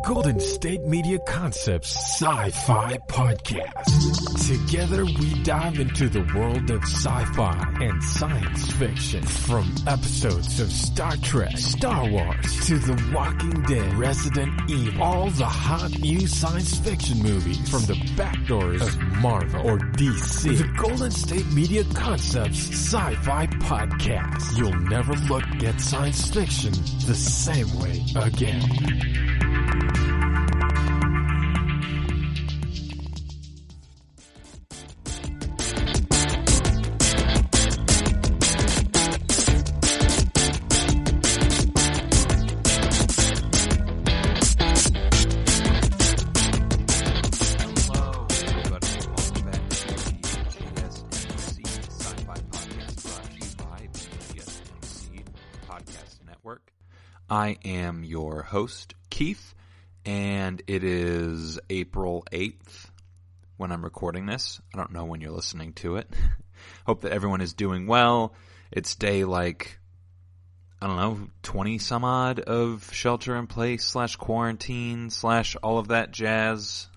Golden State Media Concepts Sci-Fi Podcast. Together we dive into the world of sci-fi and science fiction. From episodes of Star Trek, Star Wars, to The Walking Dead, Resident Evil, all the hot new science fiction movies from the back doors of Marvel or DC. The Golden State Media Concepts Sci-Fi Podcast. You'll never look at science fiction the same way again. I am your host, Keith, and it is April 8th when I'm recording this. I don't know when you're listening to it. Hope that everyone is doing well. It's day 20 some odd of shelter in place / quarantine / all of that jazz.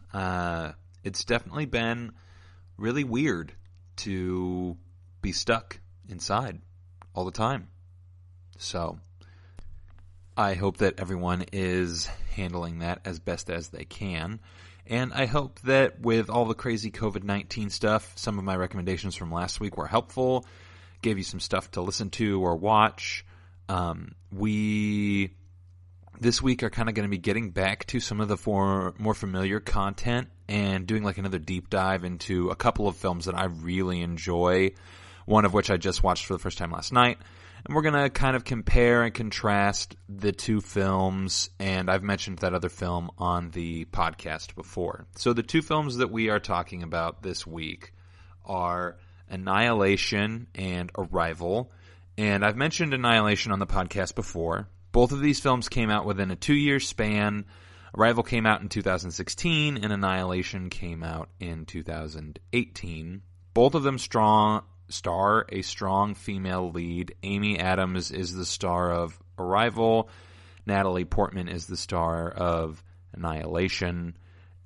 It's definitely been really weird to be stuck inside all the time. So I hope that everyone is handling that as best as they can. And I hope that with all the crazy COVID-19 stuff, some of my recommendations from last week were helpful, gave you some stuff to listen to or watch. We, this week, are kind of going to be getting back to some of the more familiar content and doing another deep dive into a couple of films that I really enjoy, one of which I just watched for the first time last night. And we're going to kind of compare and contrast the two films, and I've mentioned that other film on the podcast before. So the two films that we are talking about this week are Annihilation and Arrival. And I've mentioned Annihilation on the podcast before. Both of these films came out within a 2-year span. Arrival came out in 2016, and Annihilation came out in 2018. Both of them star a strong female lead. Amy Adams is the star of Arrival. Natalie Portman is the star of Annihilation.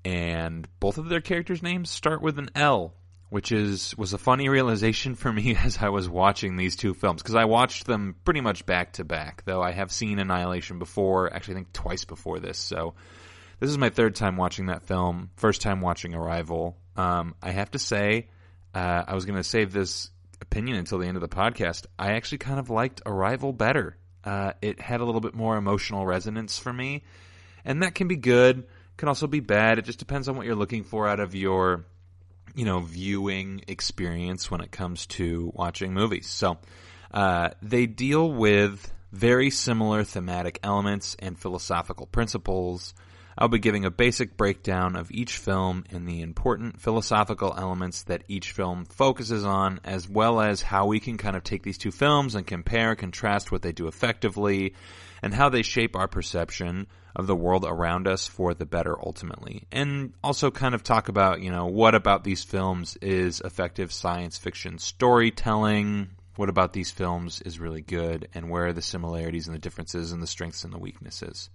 And both of their characters' names start with an L, which was a funny realization for me as I was watching these two films, because I watched them pretty much back to back, though I have seen Annihilation before, actually I think twice before this. So this is my third time watching that film, first time watching Arrival. I have to say, I was going to save this opinion until the end of the podcast. I actually kind of liked Arrival better. It had a little bit more emotional resonance for me, and that can be good, can also be bad. It just depends on what you're looking for out of your, viewing experience when it comes to watching movies. So, they deal with very similar thematic elements and philosophical principles. I'll be giving a basic breakdown of each film and the important philosophical elements that each film focuses on, as well as how we can kind of take these two films and compare and contrast what they do effectively and how they shape our perception of the world around us for the better ultimately. And also kind of talk about, what about these films is effective science fiction storytelling, what about these films is really good, and where are the similarities and the differences and the strengths and the weaknesses.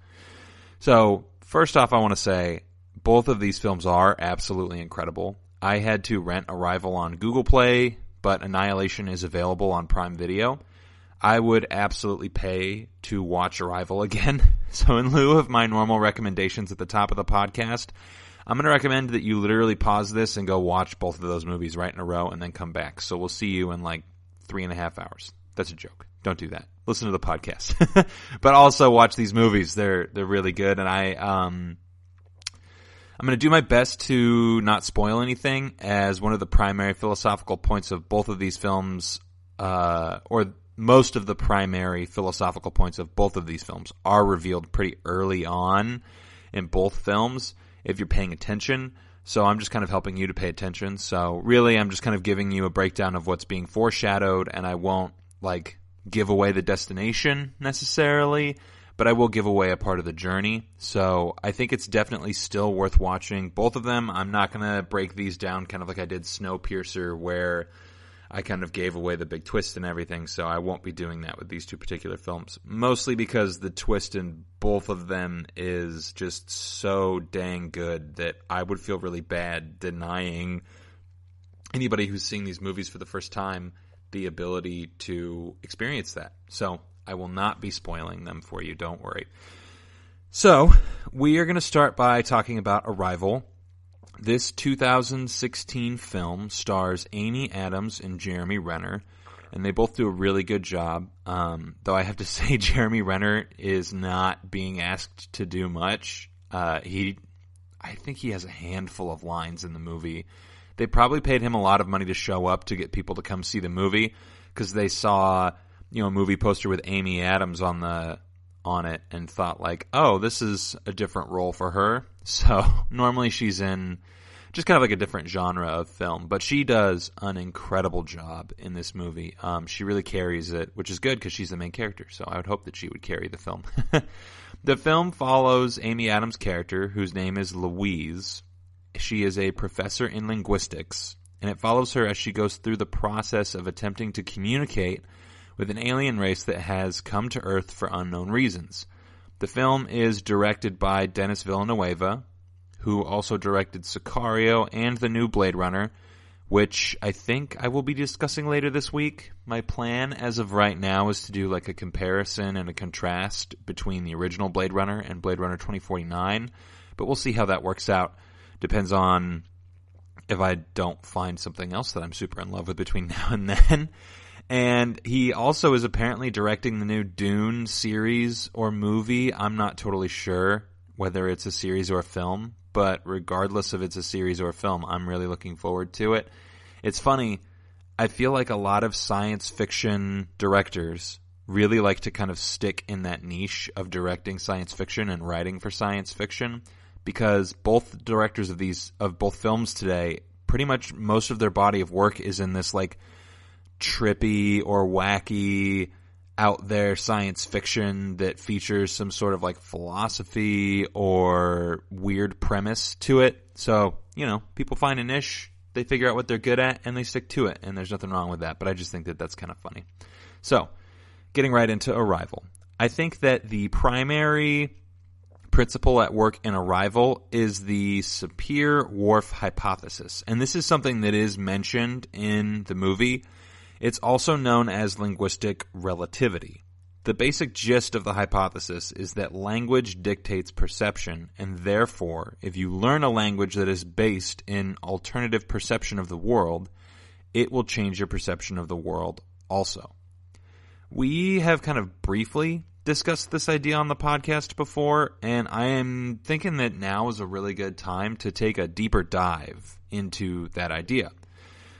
So, first off, I want to say both of these films are absolutely incredible. I had to rent Arrival on Google Play, but Annihilation is available on Prime Video. I would absolutely pay to watch Arrival again. So in lieu of my normal recommendations at the top of the podcast, I'm going to recommend that you literally pause this and go watch both of those movies right in a row and then come back. So we'll see you in 3.5 hours. That's a joke. Don't do that. Listen to the podcast. But also watch these movies. They're really good, and I'm going to do my best to not spoil anything, as one of the primary philosophical points of both of these films, or most of the primary philosophical points of both of these films, are revealed pretty early on in both films, if you're paying attention. So I'm just kind of helping you to pay attention. So really, I'm just kind of giving you a breakdown of what's being foreshadowed, and I won't give away the destination necessarily, but I will give away a part of the journey. So I think it's definitely still worth watching both of them. I'm not going to break these down kind of like I did Snowpiercer, where I kind of gave away the big twist and everything, so I won't be doing that with these two particular films. Mostly because the twist in both of them is just so dang good that I would feel really bad denying anybody who's seeing these movies for the first time the ability to experience that. So I will not be spoiling them for you, don't worry. So we are going to start by talking about Arrival. This 2016 film stars Amy Adams and Jeremy Renner, and they both do a really good job. Though I have to say Jeremy Renner is not being asked to do much. I think he has a handful of lines in the movie. They probably paid him a lot of money to show up to get people to come see the movie because they saw, a movie poster with Amy Adams on it and thought like, oh, this is a different role for her. So normally she's in just kind of like a different genre of film, but she does an incredible job in this movie. She really carries it, which is good because she's the main character. So I would hope that she would carry the film. The film follows Amy Adams' character, whose name is Louise. She is a professor in linguistics, and it follows her as she goes through the process of attempting to communicate with an alien race that has come to Earth for unknown reasons. The film is directed by Denis Villeneuve, who also directed Sicario and the new Blade Runner, which I think I will be discussing later this week. My plan as of right now is to do like a comparison and a contrast between the original Blade Runner and Blade Runner 2049, but we'll see how that works out. Depends on if I don't find something else that I'm super in love with between now and then. And he also is apparently directing the new Dune series or movie. I'm not totally sure whether it's a series or a film, but regardless if it's a series or a film, I'm really looking forward to it. It's funny, I feel like a lot of science fiction directors really like to kind of stick in that niche of directing science fiction and writing for science fiction, because both directors of both films today, pretty much most of their body of work is in this like trippy or wacky out there science fiction that features some sort of like philosophy or weird premise to it. So, people find a niche, they figure out what they're good at, and they stick to it, and there's nothing wrong with that, but I just think that that's kind of funny. So, getting right into Arrival. I think that the primary principle at work in Arrival is the Sapir-Whorf hypothesis, and this is something that is mentioned in the movie. It's also known as linguistic relativity. The basic gist of the hypothesis is that language dictates perception, and therefore, if you learn a language that is based in alternative perception of the world, it will change your perception of the world also. We have kind of briefly discussed this idea on the podcast before, and I am thinking that now is a really good time to take a deeper dive into that idea.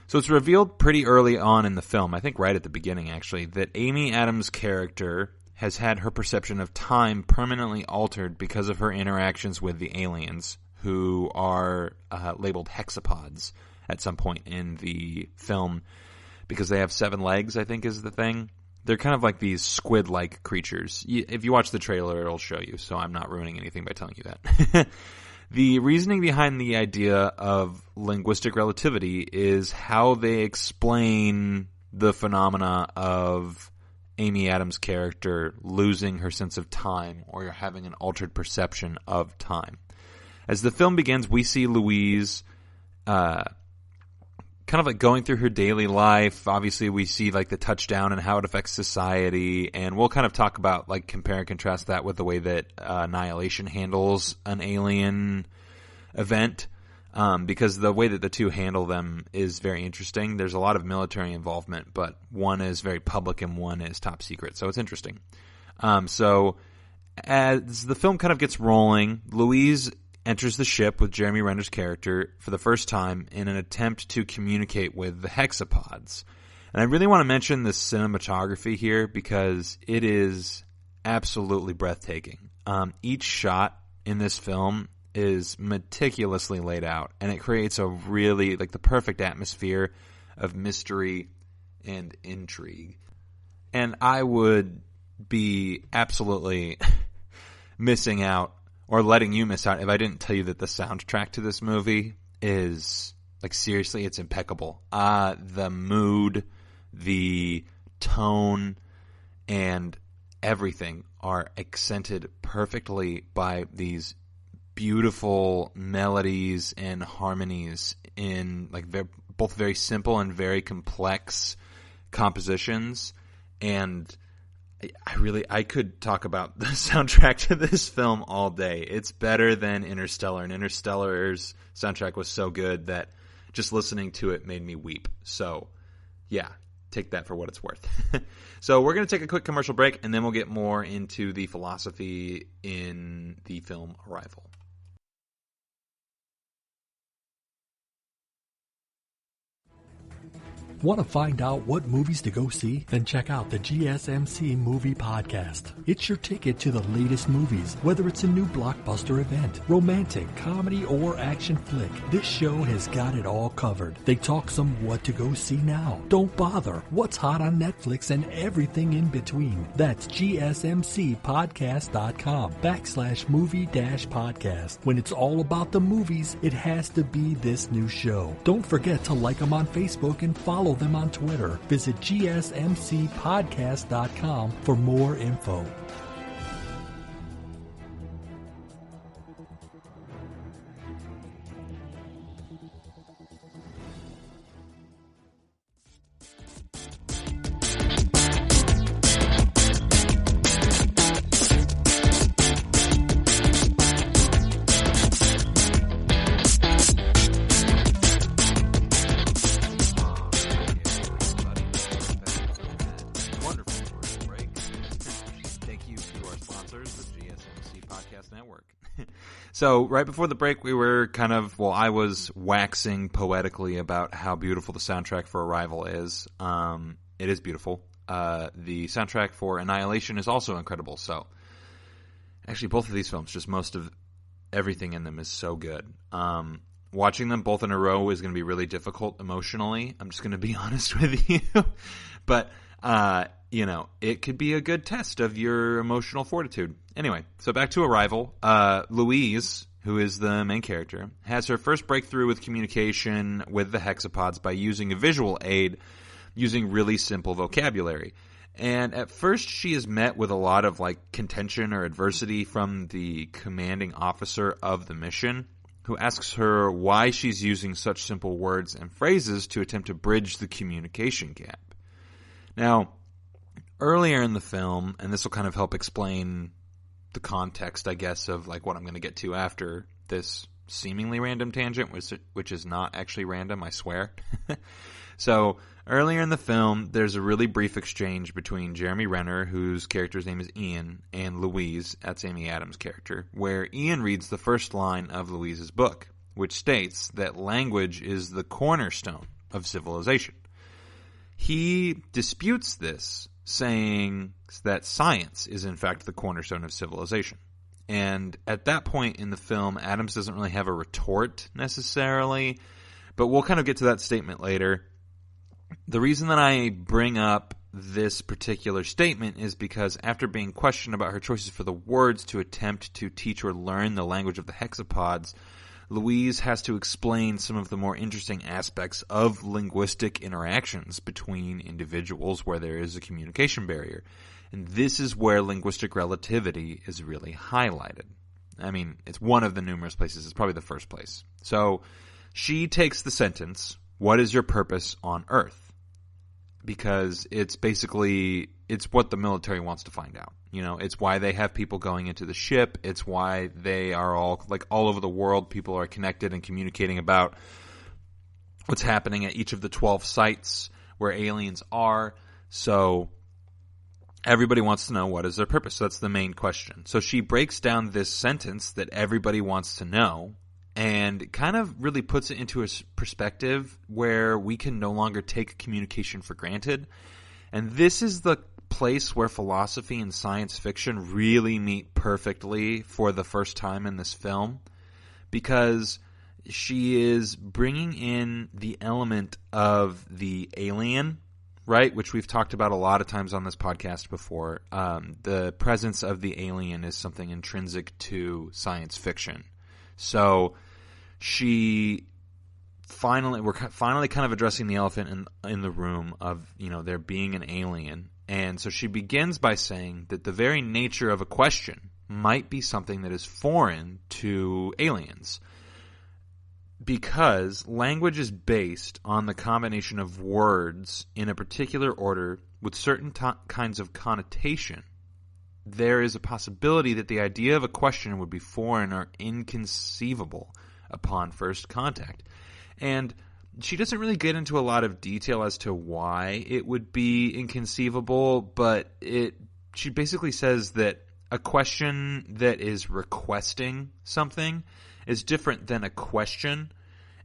So it's revealed pretty early on in the film, I think right at the beginning actually, that Amy Adams' character has had her perception of time permanently altered because of her interactions with the aliens, who are labeled hexapods at some point in the film, because they have 7 legs, I think is the thing. They're kind of like these squid-like creatures. If you watch the trailer, it'll show you, so I'm not ruining anything by telling you that. The reasoning behind the idea of linguistic relativity is how they explain the phenomena of Amy Adams' character losing her sense of time or having an altered perception of time. As the film begins, we see Louise kind of like going through her daily life. Obviously, we see like the touchdown and how it affects society, and we'll kind of talk about like compare and contrast that with the way that Annihilation handles an alien event, because the way that the two handle them is very interesting. There's a lot of military involvement, but one is very public and one is top secret, so it's interesting. So as the film kind of gets rolling, Louise enters the ship with Jeremy Renner's character for the first time in an attempt to communicate with the hexapods. And I really want to mention the cinematography here because it is absolutely breathtaking. Each shot in this film is meticulously laid out, and it creates a really, like, the perfect atmosphere of mystery and intrigue. And I would be absolutely missing out, or letting you miss out, if I didn't tell you that the soundtrack to this movie is Like, seriously, it's impeccable. The mood, the tone, and everything are accented perfectly by these beautiful melodies and harmonies in, like, both very simple and very complex compositions. And I could talk about the soundtrack to this film all day. It's better than Interstellar, and Interstellar's soundtrack was so good that just listening to it made me weep. So, yeah, take that for what it's worth. So we're going to take a quick commercial break, and then we'll get more into the philosophy in the film Arrival. Want to find out what movies to go see? Then check out the GSMC Movie Podcast. It's your ticket to the latest movies, whether it's a new blockbuster event, romantic, comedy, or action flick. This show has got it all covered. They talk some what to go see now, don't bother, what's hot on Netflix, and everything in between. That's GSMCpodcast.com/movie-podcast. When it's all about the movies, it has to be this new show. Don't forget to like them on Facebook and follow them on Twitter. Visit GSMCpodcast.com for more info. So right before the break, we were I was waxing poetically about how beautiful the soundtrack for Arrival is. It is beautiful. The soundtrack for Annihilation is also incredible. So actually, both of these films, just most of everything in them is so good. Watching them both in a row is going to be really difficult emotionally. I'm just going to be honest with you. But, it could be a good test of your emotional fortitude. Anyway, so back to Arrival. Louise, who is the main character, has her first breakthrough with communication with the hexapods by using a visual aid using really simple vocabulary. And at first she is met with a lot of contention or adversity from the commanding officer of the mission, who asks her why she's using such simple words and phrases to attempt to bridge the communication gap. Now, earlier in the film, and this will kind of help explain the context, I guess, of what I'm going to get to after this seemingly random tangent, which is not actually random, I swear. So, earlier in the film, there's a really brief exchange between Jeremy Renner, whose character's name is Ian, and Louise, that's Amy Adams' character, where Ian reads the first line of Louise's book, which states that language is the cornerstone of civilization. He disputes this, saying that science is in fact the cornerstone of civilization. And at that point in the film, Adams doesn't really have a retort necessarily, but we'll kind of get to that statement later. The reason that I bring up this particular statement is because after being questioned about her choices for the words to attempt to teach or learn the language of the hexapods, Louise has to explain some of the more interesting aspects of linguistic interactions between individuals where there is a communication barrier. And this is where linguistic relativity is really highlighted. I mean, it's one of the numerous places. It's probably the first place. So she takes the sentence, "What is your purpose on Earth?" Because it's what the military wants to find out. It's why they have people going into the ship. It's why they are all over the world. People are connected and communicating about what's happening at each of the 12 sites where aliens are. So everybody wants to know what is their purpose. So that's the main question. So she breaks down this sentence that everybody wants to know and kind of really puts it into a perspective where we can no longer take communication for granted. And this is the place where philosophy and science fiction really meet perfectly for the first time in this film, because she is bringing in the element of the alien, right, which we've talked about a lot of times on this podcast before. The presence of the alien is something intrinsic to science fiction. So she we're finally kind of addressing the elephant in the room of, there being an alien. And so she begins by saying that the very nature of a question might be something that is foreign to aliens, because language is based on the combination of words in a particular order with certain kinds of connotation. There is a possibility that the idea of a question would be foreign or inconceivable upon first contact. And she doesn't really get into a lot of detail as to why it would be inconceivable, but she basically says that a question that is requesting something is different than a question,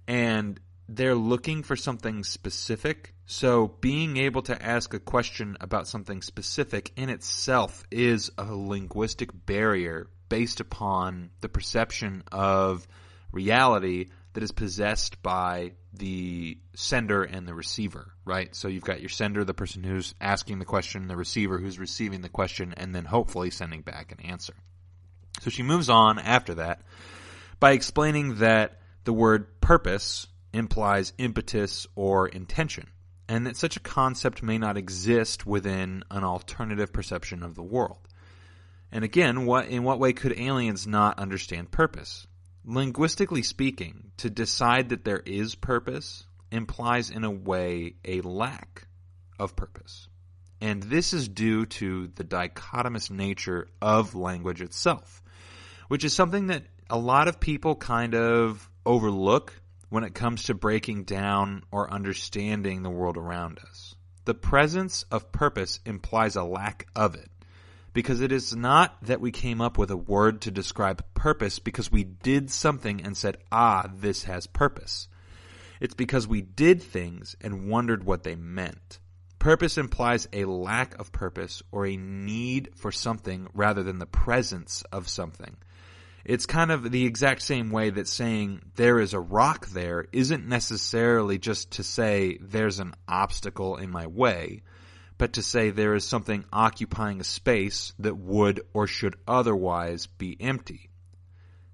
and they're looking for something specific. So being able to ask a question about something specific in itself is a linguistic barrier based upon the perception of reality that is possessed by the sender and the receiver, right? So you've got your sender, the person who's asking the question, the receiver who's receiving the question, and then hopefully sending back an answer. So she moves on after that by explaining that the word purpose implies impetus or intention, and that such a concept may not exist within an alternative perception of the world. And again, in what way could aliens not understand purpose? Linguistically speaking, to decide that there is purpose implies in a way a lack of purpose. And this is due to the dichotomous nature of language itself, which is something that a lot of people kind of overlook when it comes to breaking down or understanding the world around us. The presence of purpose implies a lack of it, because it is not that we came up with a word to describe purpose because we did something and said, this has purpose. It's because we did things and wondered what they meant. Purpose implies a lack of purpose or a need for something rather than the presence of something. It's kind of the exact same way that saying there is a rock there isn't necessarily just to say there's an obstacle in my way, but to say there is something occupying a space that would or should otherwise be empty.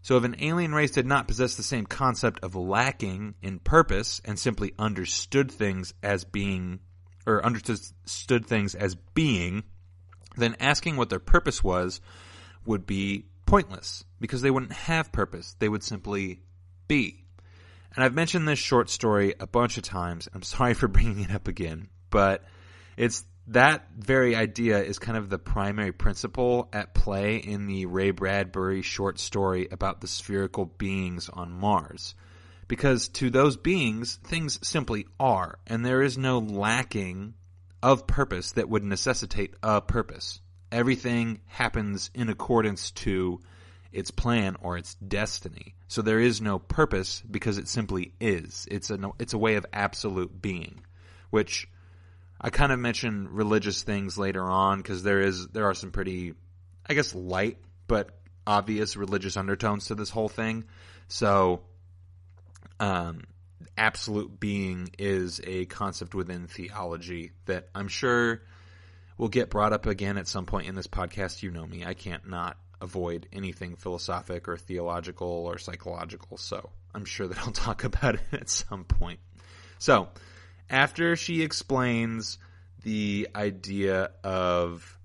So if an alien race did not possess the same concept of lacking in purpose and simply understood things as being, then asking what their purpose was would be pointless, because they wouldn't have purpose. They would simply be. And I've mentioned this short story a bunch of times. I'm sorry for bringing it up again, but it's that very idea is kind of the primary principle at play in the Ray Bradbury short story about the spherical beings on Mars. Because to those beings, things simply are, and there is no lacking of purpose that would necessitate a purpose. Everything happens in accordance to its plan or its destiny. So there is no purpose because it simply is. It's a way of absolute being, which I kind of mention religious things later on because there are some pretty, I guess, light but obvious religious undertones to this whole thing. So absolute being is a concept within theology that I'm sure will get brought up again at some point in this podcast. You know me. I can't not avoid anything philosophic or theological or psychological, so I'm sure that I'll talk about it at some point. So, after she explains the idea of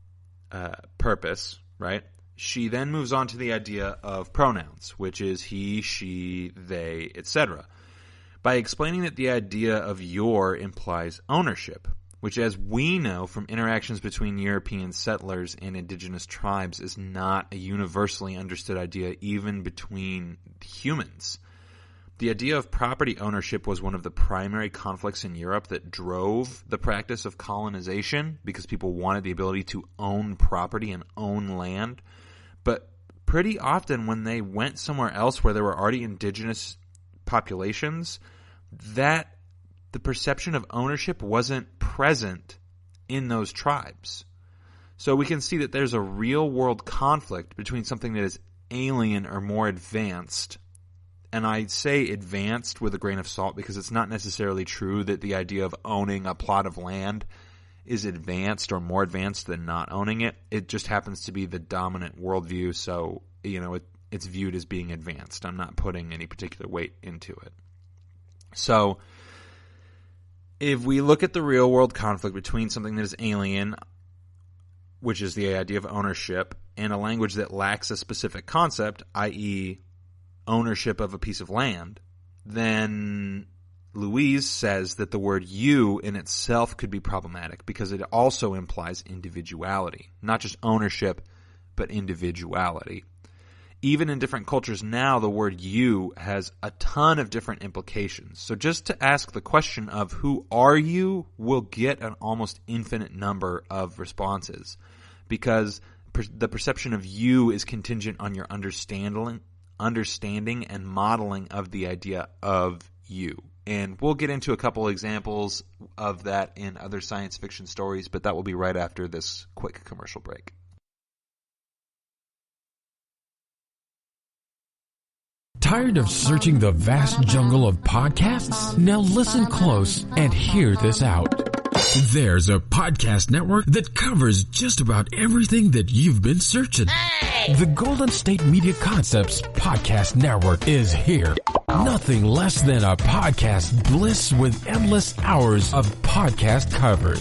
purpose, right, she then moves on to the idea of pronouns, which is he, she, they, etc., by explaining that the idea of your implies ownership, which, as we know from interactions between European settlers and indigenous tribes, is not a universally understood idea even between humans. The idea of property ownership was one of the primary conflicts in Europe that drove the practice of colonization, because people wanted the ability to own property and own land. But pretty often when they went somewhere else where there were already indigenous populations, that the perception of ownership wasn't present in those tribes. So we can see that there's a real world conflict between something that is alien or more advanced. And I say advanced with a grain of salt because it's not necessarily true that the idea of owning a plot of land is advanced or more advanced than not owning it. It just happens to be the dominant worldview, so it's viewed as being advanced. I'm not putting any particular weight into it. So if we look at the real world conflict between something that is alien, which is the idea of ownership, and a language that lacks a specific concept, i.e. ownership of a piece of land, then Louise says that the word you in itself could be problematic because it also implies individuality. Not just ownership, but individuality. Even in different cultures now, the word you has a ton of different implications. So just to ask the question of who are you will get an almost infinite number of responses, because the perception of you is contingent on your understanding and modeling of the idea of you. And we'll get into a couple examples of that in other science fiction stories, but that will be right after this quick commercial break. Tired of searching the vast jungle of podcasts? Now listen close and hear this out. There's a podcast network that covers just about everything that you've been searching. Hey! The Golden State Media Concepts Podcast Network is here. Nothing less than a podcast bliss with endless hours of podcast coverage.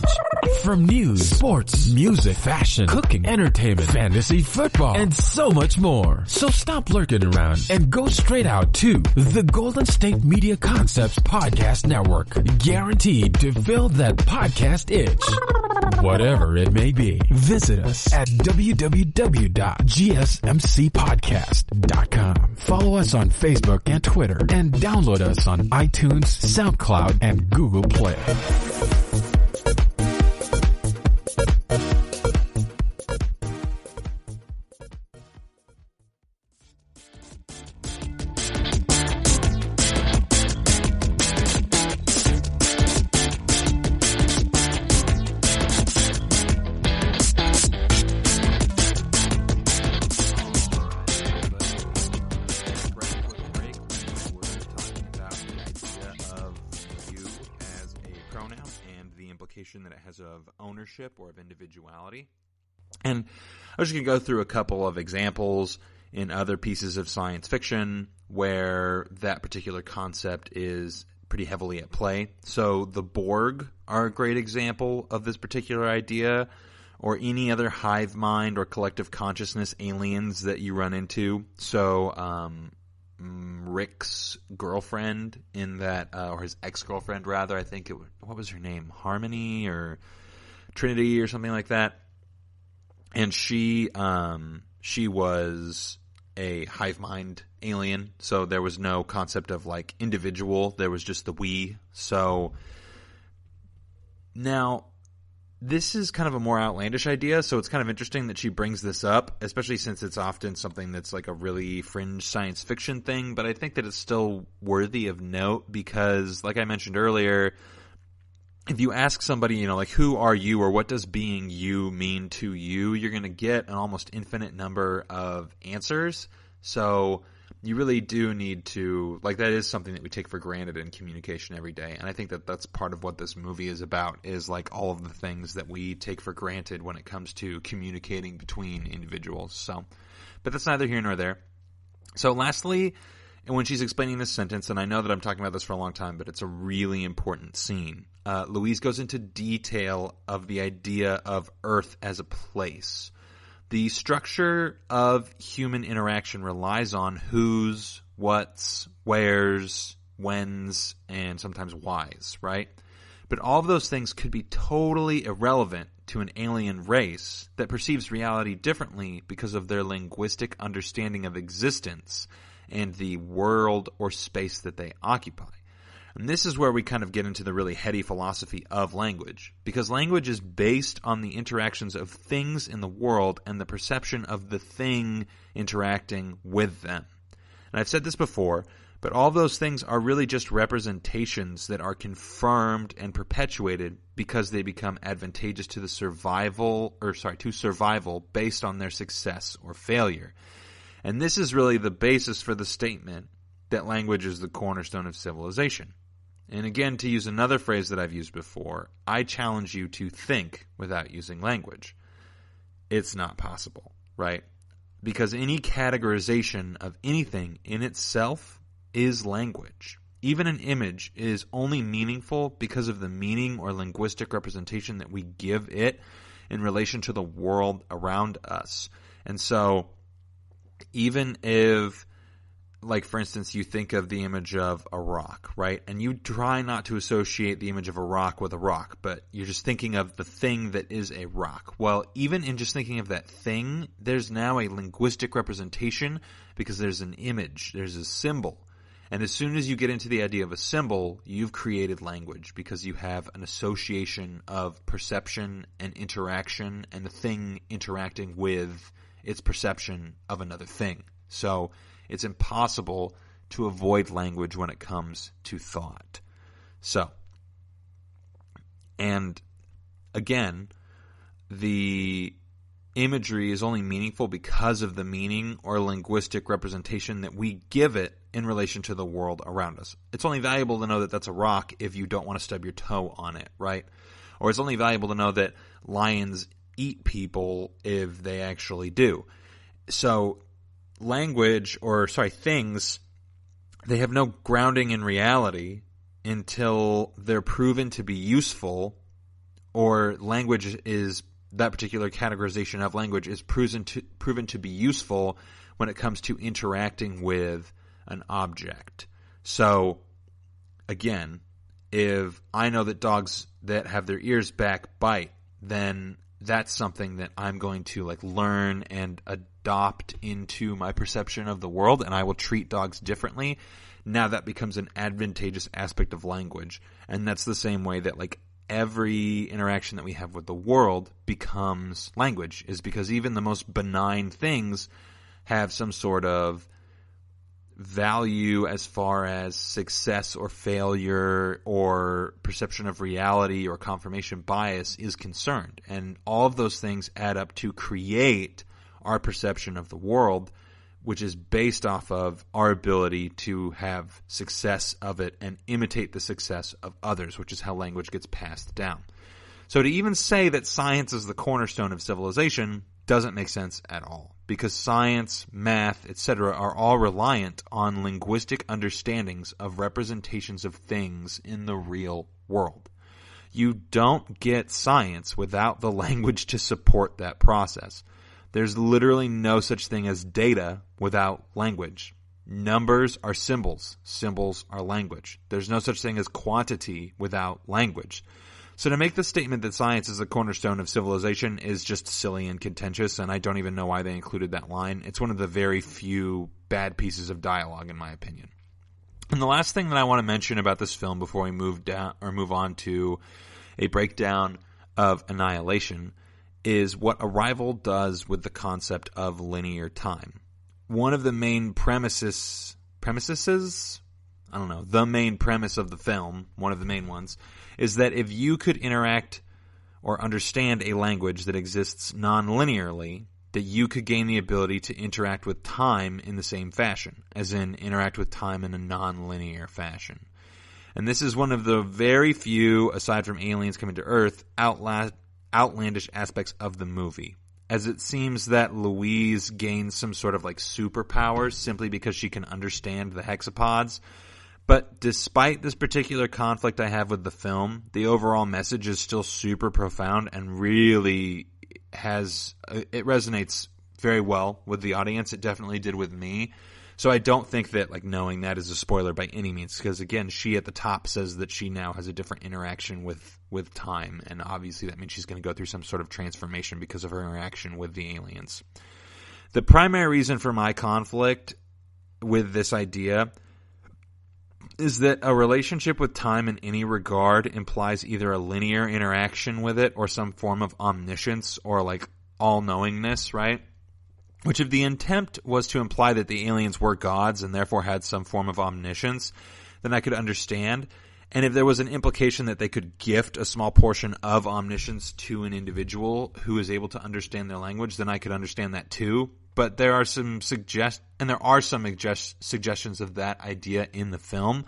From news, sports, music, fashion, cooking, entertainment, fantasy, football, and so much more. So stop lurking around and go straight out to the Golden State Media Concepts Podcast Network. Guaranteed to fill that podcast itch. Whatever it may be. Visit us at www.gsmcpodcast.com. Follow us on Facebook and Twitter, and download us on iTunes, SoundCloud, and Google Play. That it has of ownership or of individuality. And I was just going to go through a couple of examples in other pieces of science fiction where that particular concept is pretty heavily at play. So the Borg are a great example of this particular idea, or any other hive mind or collective consciousness aliens that you run into. So Rick's girlfriend in that, or his ex-girlfriend rather, I think what was her name? Harmony or Trinity or something like that. And she was a hive mind alien, so there was no concept of like individual, there was just the we. So now this is kind of a more outlandish idea, so it's kind of interesting that she brings this up, especially since it's often something that's like a really fringe science fiction thing, but I think that it's still worthy of note because, like I mentioned earlier, if you ask somebody, you know, like, who are you or what does being you mean to you, you're going to get an almost infinite number of answers. So you really do need to, like, that is something that we take for granted in communication every day. And I think that that's part of what this movie is about, is like all of the things that we take for granted when it comes to communicating between individuals. So, but that's neither here nor there. So lastly, and when she's explaining this sentence, and I know that I'm talking about this for a long time, but it's a really important scene. Louise goes into detail of the idea of Earth as a place. The structure of human interaction relies on who's, what's, where's, when's, and sometimes why's, right? But all of those things could be totally irrelevant to an alien race that perceives reality differently because of their linguistic understanding of existence and the world or space that they occupy. And this is where we kind of get into the really heady philosophy of language, because language is based on the interactions of things in the world and the perception of the thing interacting with them. And I've said this before, but all those things are really just representations that are confirmed and perpetuated because they become advantageous to survival based on their success or failure. And this is really the basis for the statement that language is the cornerstone of civilization. And again, to use another phrase that I've used before, I challenge you to think without using language. It's not possible, right? Because any categorization of anything in itself is language. even an image is only meaningful because of the meaning or linguistic representation that we give it in relation to the world around us. And so even if, like, for instance, you think of the image of a rock, right? And you try not to associate the image of a rock with a rock, but you're just thinking of the thing that is a rock. Well, even in just thinking of that thing, there's now a linguistic representation because there's an image, there's a symbol. And as soon as you get into the idea of a symbol, you've created language because you have an association of perception and interaction and the thing interacting with its perception of another thing. So it's impossible to avoid language when it comes to thought. So, and again, the imagery is only meaningful because of the meaning or linguistic representation that we give it in relation to the world around us. It's only valuable to know that that's a rock if you don't want to stub your toe on it, right? Or it's only valuable to know that lions eat people if they actually do. So things, they have no grounding in reality until they're proven to be useful, or language is, that particular categorization of language is proven to be useful when it comes to interacting with an object. So, again, if I know that dogs that have their ears back bite, then that's something that I'm going to learn and adopt into my perception of the world, and I will treat dogs differently. Now that becomes an advantageous aspect of language, and that's the same way that every interaction that we have with the world becomes language, is because even the most benign things have some sort of value as far as success or failure or perception of reality or confirmation bias is concerned. And all of those things add up to create our perception of the world, which is based off of our ability to have success of it and imitate the success of others, which is how language gets passed down. So to even say that science is the cornerstone of civilization doesn't make sense at all, because science, math, etc. are all reliant on linguistic understandings of representations of things in the real world. You don't get science without the language to support that process. There's literally no such thing as data without language. Numbers are symbols. Symbols are language. There's no such thing as quantity without language. So to make the statement that science is the cornerstone of civilization is just silly and contentious, and I don't even know why they included that line. It's one of the very few bad pieces of dialogue, in my opinion. And the last thing that I want to mention about this film before we move on to a breakdown of Annihilation is what Arrival does with the concept of linear time. One of the main the main premise of the film, one of the main ones, is that if you could interact or understand a language that exists non-linearly, that you could gain the ability to interact with time in the same fashion, as in interact with time in a non-linear fashion. And this is one of the very few, aside from aliens coming to Earth, outlandish aspects of the movie, as it seems that Louise gains some sort of superpowers simply because she can understand the hexapods. But despite this particular conflict I have with the film, the overall message is still super profound and really it resonates very well with the audience. It definitely did with me. So I don't think that knowing that is a spoiler by any means, because again, she at the top says that she now has a different interaction with time, and obviously that means she's going to go through some sort of transformation because of her interaction with the aliens. The primary reason for my conflict with this idea is that a relationship with time in any regard implies either a linear interaction with it or some form of omniscience or all-knowingness, right? Which if the intent was to imply that the aliens were gods and therefore had some form of omniscience, then I could understand. And if there was an implication that they could gift a small portion of omniscience to an individual who is able to understand their language, then I could understand that too. But there are some suggestions of that idea in the film.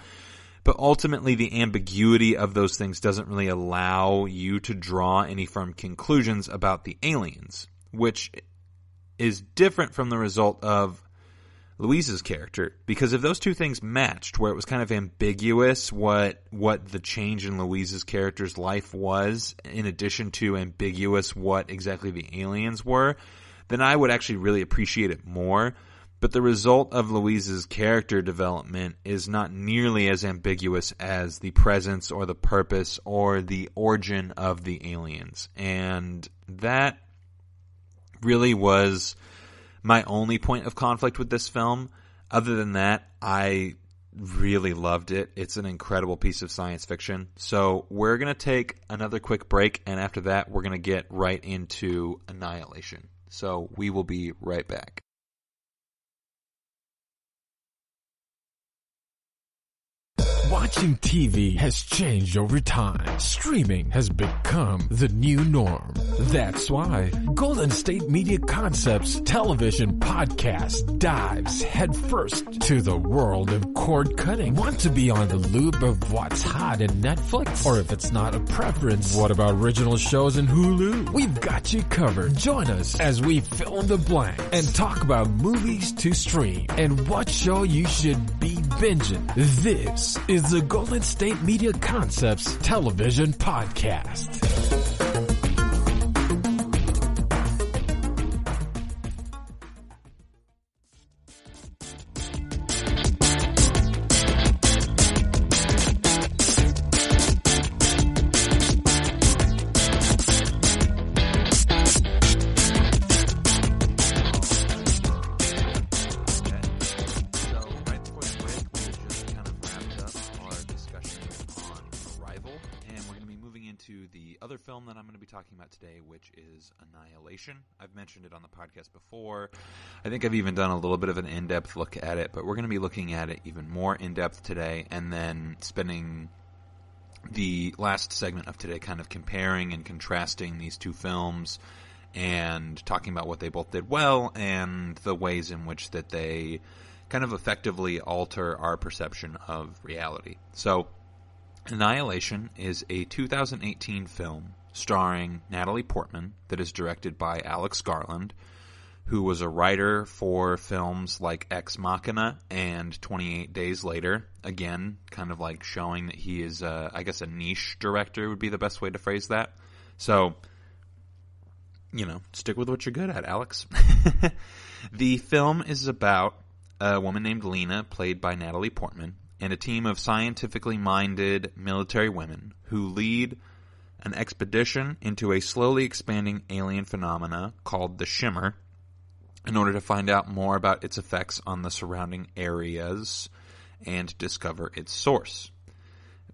But ultimately, the ambiguity of those things doesn't really allow you to draw any firm conclusions about the aliens, which is different from the result of Louise's character, because if those two things matched, where it was kind of ambiguous what the change in Louise's character's life was, in addition to ambiguous what exactly the aliens were, then I would actually really appreciate it more. But the result of Louise's character development is not nearly as ambiguous as the presence or the purpose or the origin of the aliens. And that really was my only point of conflict with this film. Other than that, I really loved it. It's an incredible piece of science fiction. So we're going to take another quick break, and after that, we're going to get right into Annihilation. So we will be right back. Watching TV has changed over time. Streaming has become the new norm. That's why Golden State Media Concepts television podcast dives headfirst to the world of cord cutting. Want to be on the loop of what's hot in Netflix? Or if it's not a preference, what about original shows in Hulu? We've got you covered. Join us as we fill in the blank and talk about movies to stream and what show you should be binging. This is the Golden State Media Concepts television podcast. That I'm going to be talking about today, which is Annihilation. I've mentioned it on the podcast before. I think I've even done a little bit of an in-depth look at it, but we're going to be looking at it even more in-depth today, and then spending the last segment of today kind of comparing and contrasting these two films and talking about what they both did well and the ways in which that they kind of effectively alter our perception of reality. So, Annihilation is a 2018 film starring Natalie Portman that is directed by Alex Garland, who was a writer for films like Ex Machina and 28 Days Later. Again, kind of like showing that he is, I guess, a niche director would be the best way to phrase that. So, stick with what you're good at, Alex. The film is about a woman named Lena, played by Natalie Portman, and a team of scientifically minded military women who lead an expedition into a slowly expanding alien phenomena called the Shimmer in order to find out more about its effects on the surrounding areas and discover its source,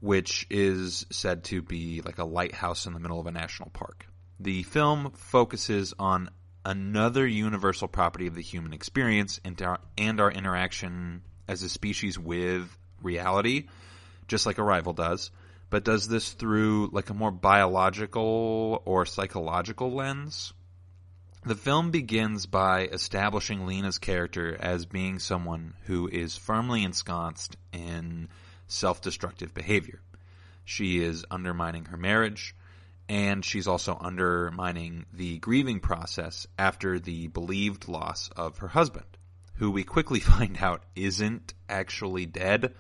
which is said to be like a lighthouse in the middle of a national park. The film focuses on another universal property of the human experience and our interaction as a species with reality, just like Arrival does, but does this through like a more biological or psychological lens. The film begins by establishing Lena's character as being someone who is firmly ensconced in self-destructive behavior. She is undermining her marriage, and she's also undermining the grieving process after the believed loss of her husband, who we quickly find out isn't actually dead,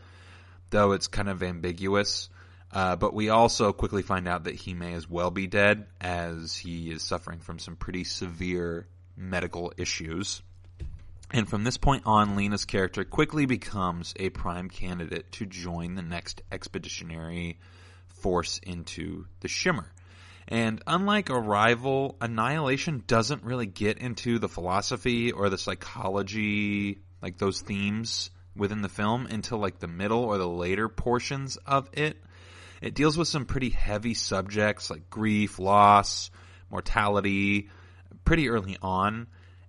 though it's kind of ambiguous. But we also quickly find out that he may as well be dead, as he is suffering from some pretty severe medical issues. And from this point on, Lena's character quickly becomes a prime candidate to join the next expeditionary force into the Shimmer. And unlike Arrival, Annihilation doesn't really get into the philosophy or the psychology, like those themes within the film, until like the middle or the later portions of it. It deals with some pretty heavy subjects like grief, loss, mortality, pretty early on.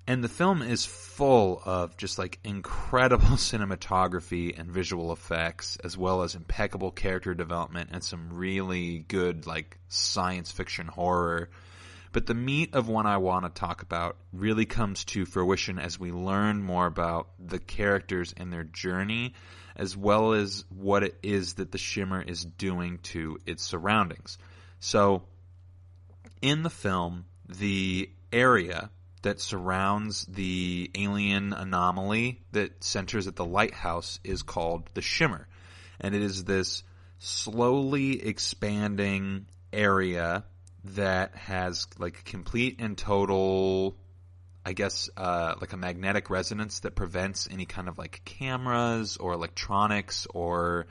And the film is full of just like incredible cinematography and visual effects, as well as impeccable character development and some really good like science fiction horror. But the meat of what I want to talk about really comes to fruition as we learn more about the characters and their journey, as well as what it is that the Shimmer is doing to its surroundings. So, in the film, the area that surrounds the alien anomaly that centers at the lighthouse is called the Shimmer. And it is this slowly expanding area that has like complete and total, I guess, like a magnetic resonance that prevents any kind of like cameras or electronics or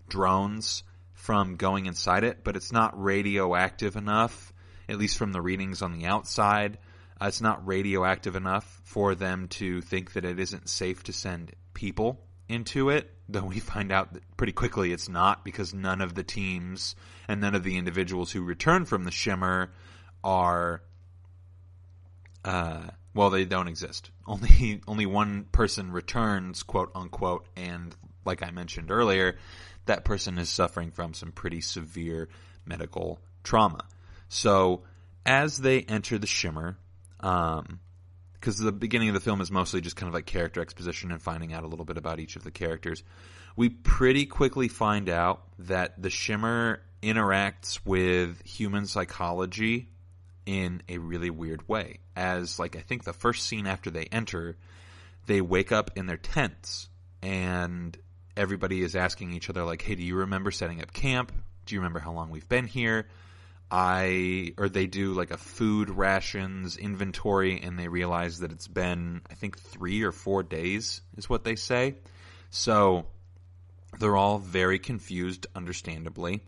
drones from going inside it, but it's not radioactive enough, at least from the readings on the outside. It's not radioactive enough for them to think that it isn't safe to send people into it, though we find out that pretty quickly it's not, because none of the teams and none of the individuals who return from the Shimmer are, well, they don't exist. Only one person returns, quote unquote, and like I mentioned earlier, that person is suffering from some pretty severe medical trauma. So as they enter the Shimmer, because the beginning of the film is mostly just kind of like character exposition and finding out a little bit about each of the characters, we pretty quickly find out that the Shimmer interacts with human psychology in a really weird way. As, like, I think the first scene after they enter, they wake up in their tents, and everybody is asking each other, like, hey, do you remember setting up camp? Do you remember how long we've been here? Or they do like a food rations inventory, and they realize that it's been, I think, 3 or 4 days is what they say. So they're all very confused, understandably.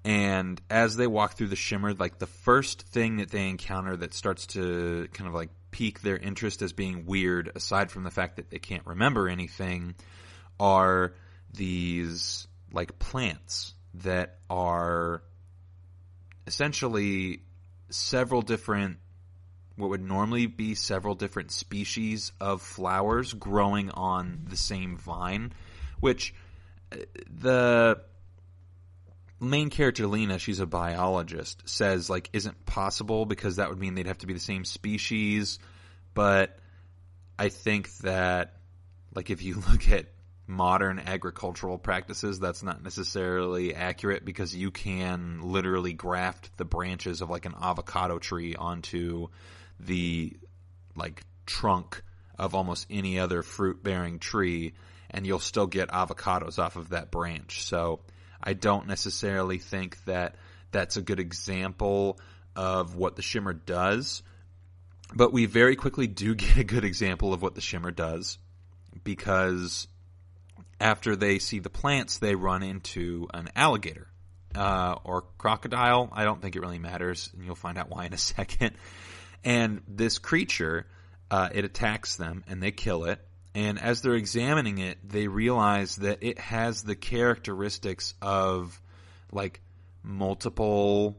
And as they walk through the Shimmer, like the first thing that they encounter that starts to kind of like pique their interest as being weird, aside from the fact that they can't remember anything, are these like plants that are essentially several different, what would normally be several different species of flowers growing on the same vine, which the main character, Lena, she's a biologist, says like isn't possible because that would mean they'd have to be the same species. But I think that like if you look at modern agricultural practices, that's not necessarily accurate, because you can literally graft the branches of like an avocado tree onto the like trunk of almost any other fruit-bearing tree, and you'll still get avocados off of that branch. So I don't necessarily think that that's a good example of what the Shimmer does, but we very quickly do get a good example of what the Shimmer does, because after they see the plants, they run into an alligator or crocodile. I don't think it really matters, and you'll find out why in a second. And this creature, it attacks them, and they kill it. And as they're examining it, they realize that it has the characteristics of like multiple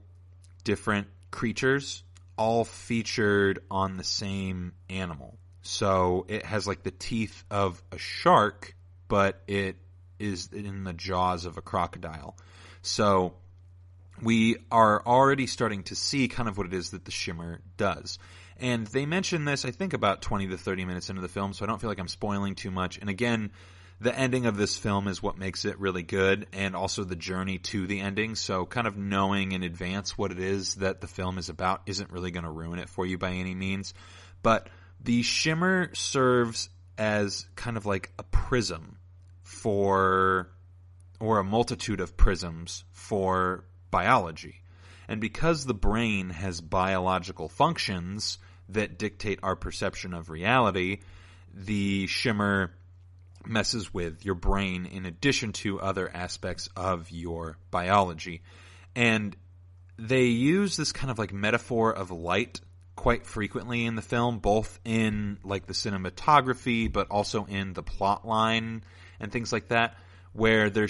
different creatures, all featured on the same animal. So it has like the teeth of a shark, but it is in the jaws of a crocodile. So we are already starting to see kind of what it is that the Shimmer does. And they mention this, I think, about 20 to 30 minutes into the film, so I don't feel like I'm spoiling too much. And again, the ending of this film is what makes it really good, and also the journey to the ending. So kind of knowing in advance what it is that the film is about isn't really going to ruin it for you by any means. But the Shimmer serves as kind of like a prism or a multitude of prisms for biology. And because the brain has biological functions that dictate our perception of reality, the Shimmer messes with your brain in addition to other aspects of your biology. And they use this kind of like metaphor of light quite frequently in the film, both in like the cinematography, but also in the plot line and things like that, where they're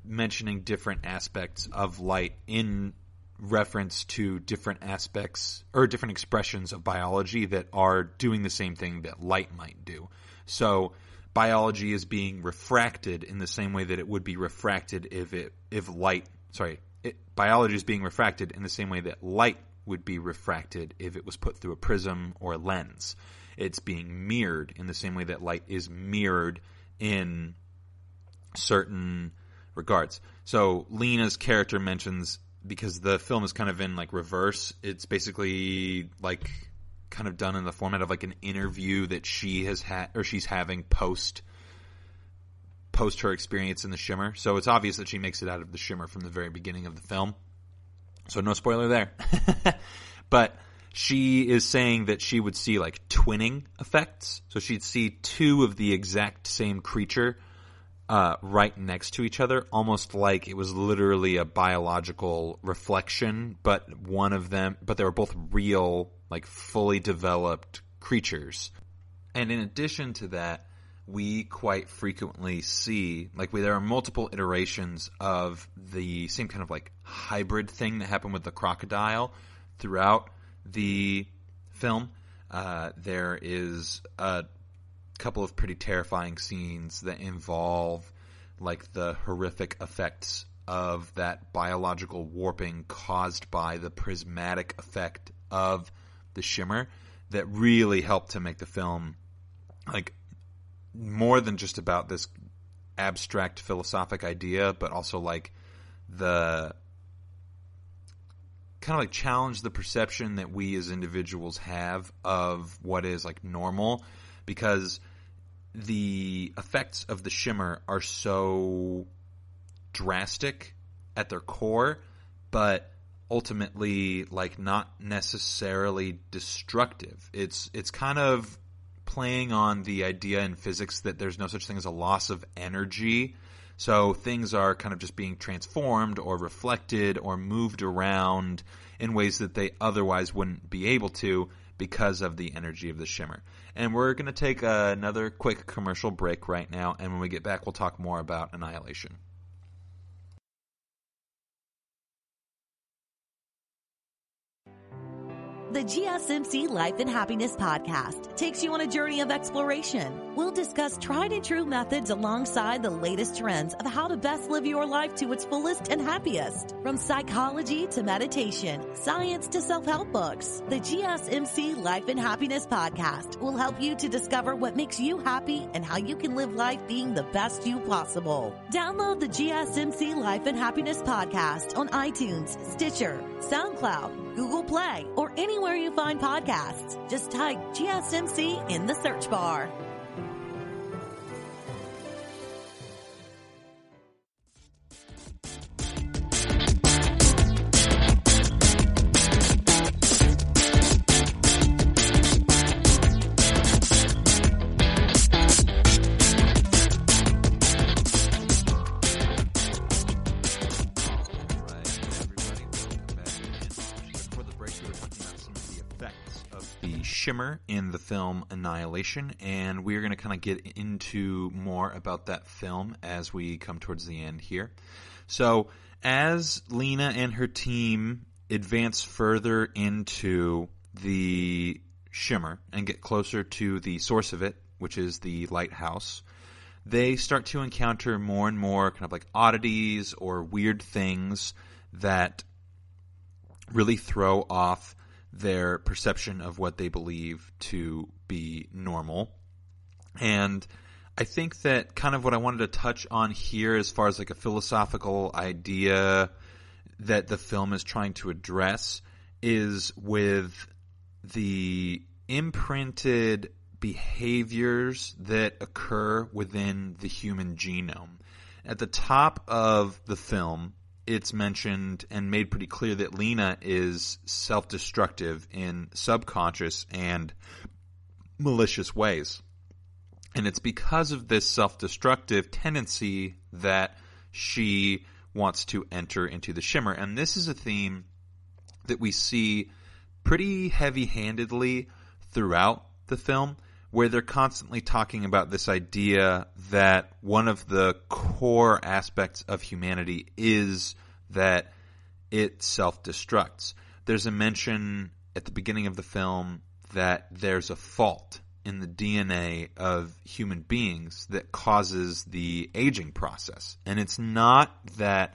mentioning different aspects of light in reference to different aspects or different expressions of biology that are doing the same thing that light might do. So biology is being refracted in the same way that it would be refracted biology is being refracted in the same way that light would be refracted if it was put through a prism or a lens. It's being mirrored in the same way that light is mirrored in certain regards. So Lena's character mentions, because the film is kind of in like reverse, it's basically like kind of done in the format of like an interview that she has had, or she's having post her experience in the Shimmer. So it's obvious that she makes it out of the Shimmer from the very beginning of the film. So no spoiler there. But she is saying that she would see like twinning effects. So she'd see two of the exact same creature right next to each other, almost like it was literally a biological reflection, but they were both real, like fully developed creatures. And in addition to that, we quite frequently see, there are multiple iterations of the same kind of like hybrid thing that happened with the crocodile throughout the film. There is a couple of pretty terrifying scenes that involve like the horrific effects of that biological warping caused by the prismatic effect of the Shimmer that really helped to make the film like more than just about this abstract philosophic idea, but also like the kind of like challenge the perception that we as individuals have of what is like normal, because the effects of the Shimmer are so drastic at their core, but ultimately like not necessarily destructive. It's kind of playing on the idea in physics that there's no such thing as a loss of energy. So things are kind of just being transformed or reflected or moved around in ways that they otherwise wouldn't be able to because of the energy of the Shimmer. And we're going to take another quick commercial break right now, and when we get back, we'll talk more about Annihilation. The GSMC Life and Happiness podcast takes you on a journey of exploration. We'll discuss tried and true methods alongside the latest trends of how to best live your life to its fullest and happiest. From psychology to meditation, science to self-help books, the GSMC Life and Happiness podcast will help you to discover what makes you happy and how you can live life being the best you possible. Download the GSMC Life and Happiness podcast on iTunes, Stitcher, SoundCloud, Google Play, or anywhere you find podcasts. Just type GSMC in the search bar. Shimmer in the film Annihilation, and we're going to kind of get into more about that film as we come towards the end here. So as Lena and her team advance further into the Shimmer and get closer to the source of it, which is the lighthouse, they start to encounter more and more kind of like oddities or weird things that really throw off their perception of what they believe to be normal. And I think that kind of what I wanted to touch on here as far as like a philosophical idea that the film is trying to address is with the imprinted behaviors that occur within the human genome. At the top of the film, it's mentioned and made pretty clear that Lena is self-destructive in subconscious and malicious ways. And it's because of this self-destructive tendency that she wants to enter into the Shimmer. And this is a theme that we see pretty heavy-handedly throughout the film, where they're constantly talking about this idea that one of the core aspects of humanity is that it self-destructs. There's a mention at the beginning of the film that there's a fault in the DNA of human beings that causes the aging process. And it's not that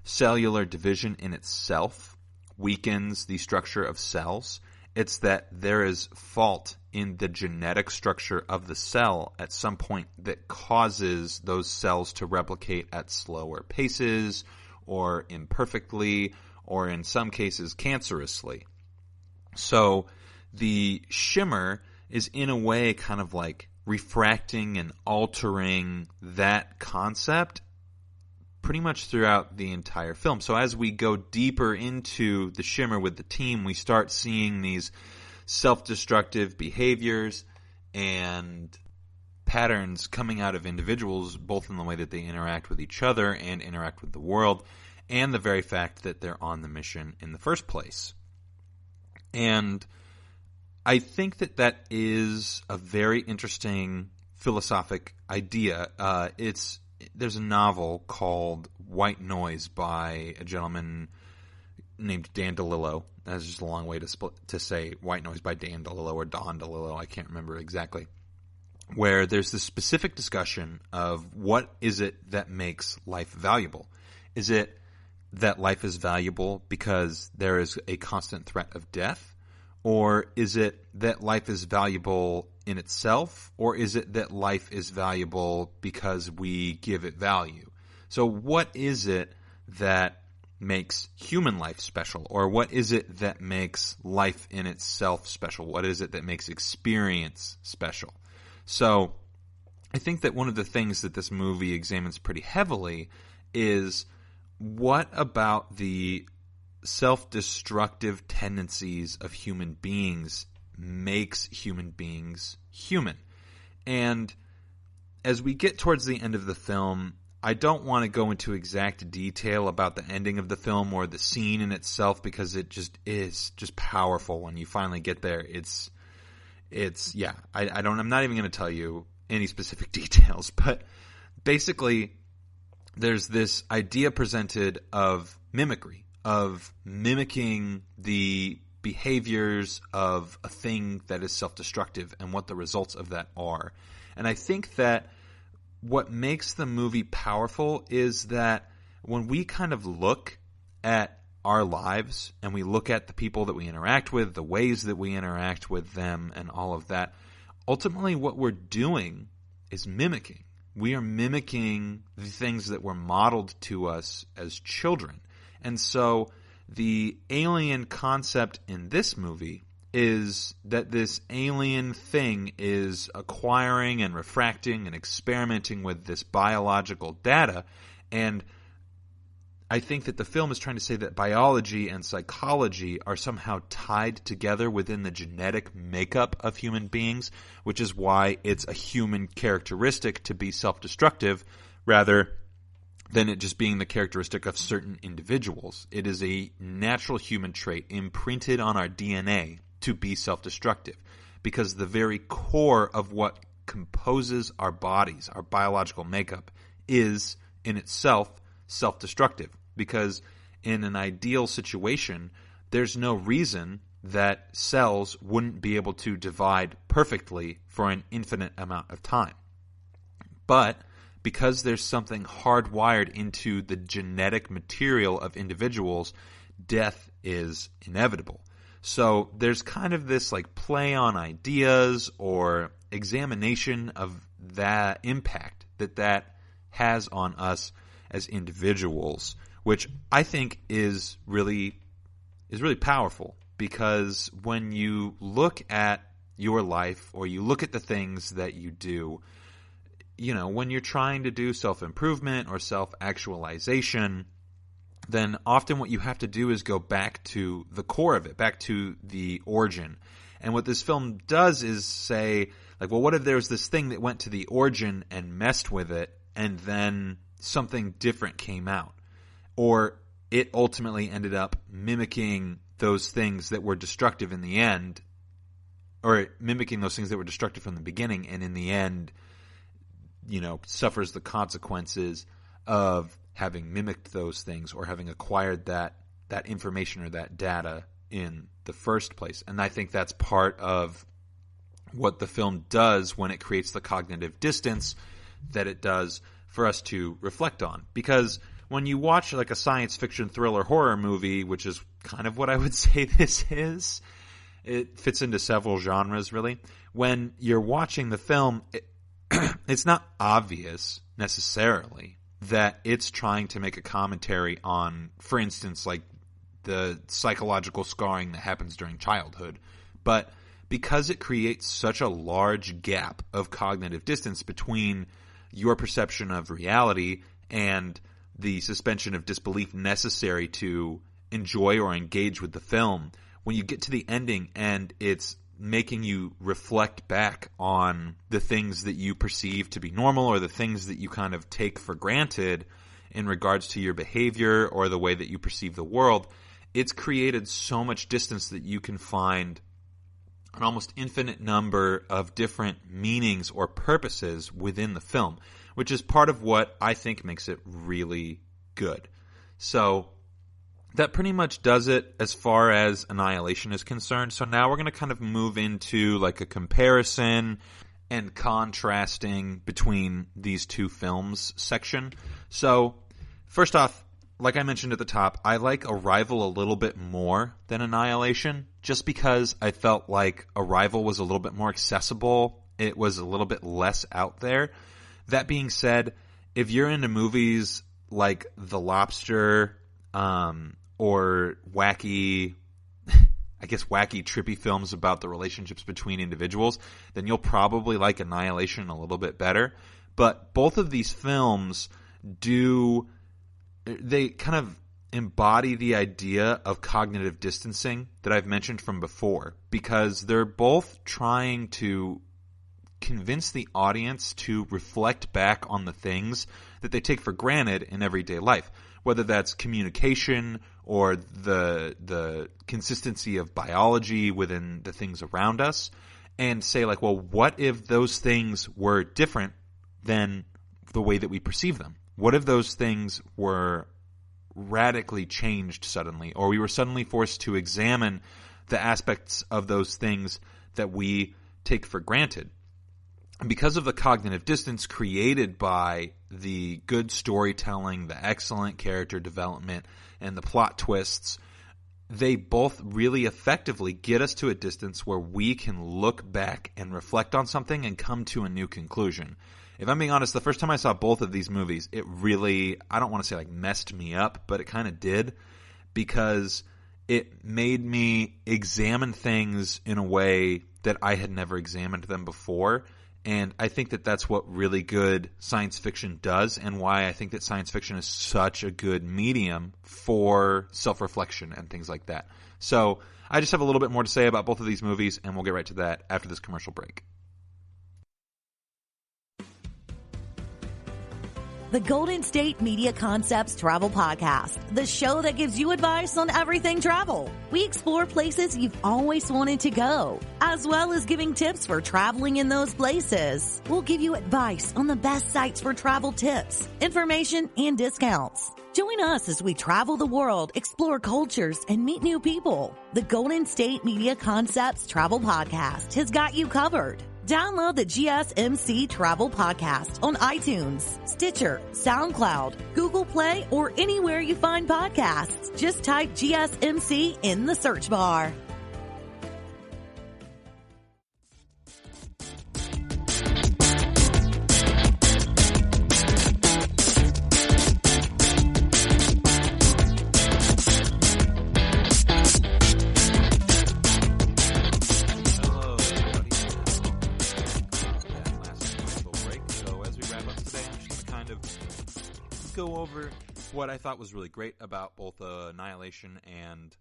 cellular division in itself weakens the structure of cells. It's that there is fault in the genetic structure of the cell at some point that causes those cells to replicate at slower paces or imperfectly or in some cases cancerously. So the shimmer is in a way kind of like refracting and altering that concept pretty much throughout the entire film. So as we go deeper into the shimmer with the team, we start seeing these self-destructive behaviors and patterns coming out of individuals, both in the way that they interact with each other and interact with the world, and the very fact that they're on the mission in the first place. And I think that that is a very interesting philosophic idea. There's a novel called White Noise by a gentleman named Dan DeLillo. That's just a long way to say White Noise by Dan DeLillo or Don DeLillo. I can't remember exactly. Where there's this specific discussion of what is it that makes life valuable. Is it that life is valuable because there is a constant threat of death? Or is it that life is valuable in itself? Or is it that life is valuable because we give it value? So what is it that makes human life special? Or what is it that makes life in itself special? What is it that makes experience special? So I think that one of the things that this movie examines pretty heavily is what about the self-destructive tendencies of human beings makes human beings human. And as we get towards the end of the film, I don't want to go into exact detail about the ending of the film or the scene in itself, because it just is just powerful when you finally get there. I'm not even going to tell you any specific details, but basically there's this idea presented of mimicry, of mimicking the behaviors of a thing that is self-destructive and what the results of that are. And I think that what makes the movie powerful is that when we kind of look at our lives and we look at the people that we interact with, the ways that we interact with them and all of that, ultimately what we're doing is mimicking. We are mimicking the things that were modeled to us as children. And so the alien concept in this movie is that this alien thing is acquiring and refracting and experimenting with this biological data. And I think that the film is trying to say that biology and psychology are somehow tied together within the genetic makeup of human beings, which is why it's a human characteristic to be self-destructive rather than it just being the characteristic of certain individuals. It is a natural human trait imprinted on our DNA to be self-destructive, because the very core of what composes our bodies, our biological makeup, is in itself self-destructive. Because in an ideal situation, there's no reason that cells wouldn't be able to divide perfectly for an infinite amount of time. But because there's something hardwired into the genetic material of individuals, death is inevitable. So there's kind of this like play on ideas or examination of that impact that has on us as individuals, which I think is really powerful, because when you look at your life or you look at the things that you do, you know, when you're trying to do self-improvement or self-actualization, then often what you have to do is go back to the core of it, back to the origin. And what this film does is say, like, well, what if there's this thing that went to the origin and messed with it, and then something different came out? Or it ultimately ended up mimicking those things that were destructive in the end, or mimicking those things that were destructive from the beginning, and in the end, you know, suffers the consequences of having mimicked those things or having acquired that information or that data in the first place. And I think that's part of what the film does when it creates the cognitive distance that it does for us to reflect on. Because when you watch like a science fiction thriller horror movie, which is kind of what I would say this is, it fits into several genres really. When you're watching the film, it's not obvious necessarily that it's trying to make a commentary on, for instance, like the psychological scarring that happens during childhood. But because it creates such a large gap of cognitive distance between your perception of reality and the suspension of disbelief necessary to enjoy or engage with the film. When you get to the ending and it's making you reflect back on the things that you perceive to be normal or the things that you kind of take for granted in regards to your behavior or the way that you perceive the world, it's created so much distance that you can find an almost infinite number of different meanings or purposes within the film, which is part of what I think makes it really good. So that pretty much does it as far as Annihilation is concerned. So now we're going to kind of move into like a comparison and contrasting between these two films section. So first off, like I mentioned at the top, I like Arrival a little bit more than Annihilation, just because I felt like Arrival was a little bit more accessible. It was a little bit less out there. That being said, if you're into movies like The Lobster, or wacky, trippy films about the relationships between individuals, then you'll probably like Annihilation a little bit better. But both of these films they kind of embody the idea of cognitive distancing that I've mentioned from before, because they're both trying to convince the audience to reflect back on the things that they take for granted in everyday life, whether that's communication or the consistency of biology within the things around us, and say like, well, what if those things were different than the way that we perceive them? What if those things were radically changed suddenly, or we were suddenly forced to examine the aspects of those things that we take for granted? And because of the cognitive distance created by the good storytelling, the excellent character development, and the plot twists, they both really effectively get us to a distance where we can look back and reflect on something and come to a new conclusion. If I'm being honest, the first time I saw both of these movies, it really, I don't want to say like messed me up, but it kind of did, because it made me examine things in a way that I had never examined them before. And I think that that's what really good science fiction does, and why I think that science fiction is such a good medium for self-reflection and things like that. So I just have a little bit more to say about both of these movies, and we'll get right to that after this commercial break. The Golden State Media Concepts Travel Podcast, the show that gives you advice on everything travel. We explore places you've always wanted to go, as well as giving tips for traveling in those places. We'll give you advice on the best sites for travel tips, information, and discounts. Join us as we travel the world, explore cultures, and meet new people. The Golden State Media Concepts Travel Podcast has got you covered. Download the GSMC Travel Podcast on iTunes, Stitcher, SoundCloud, Google Play, or anywhere you find podcasts. Just type GSMC in the search bar. Go over what I thought was really great about both Annihilation and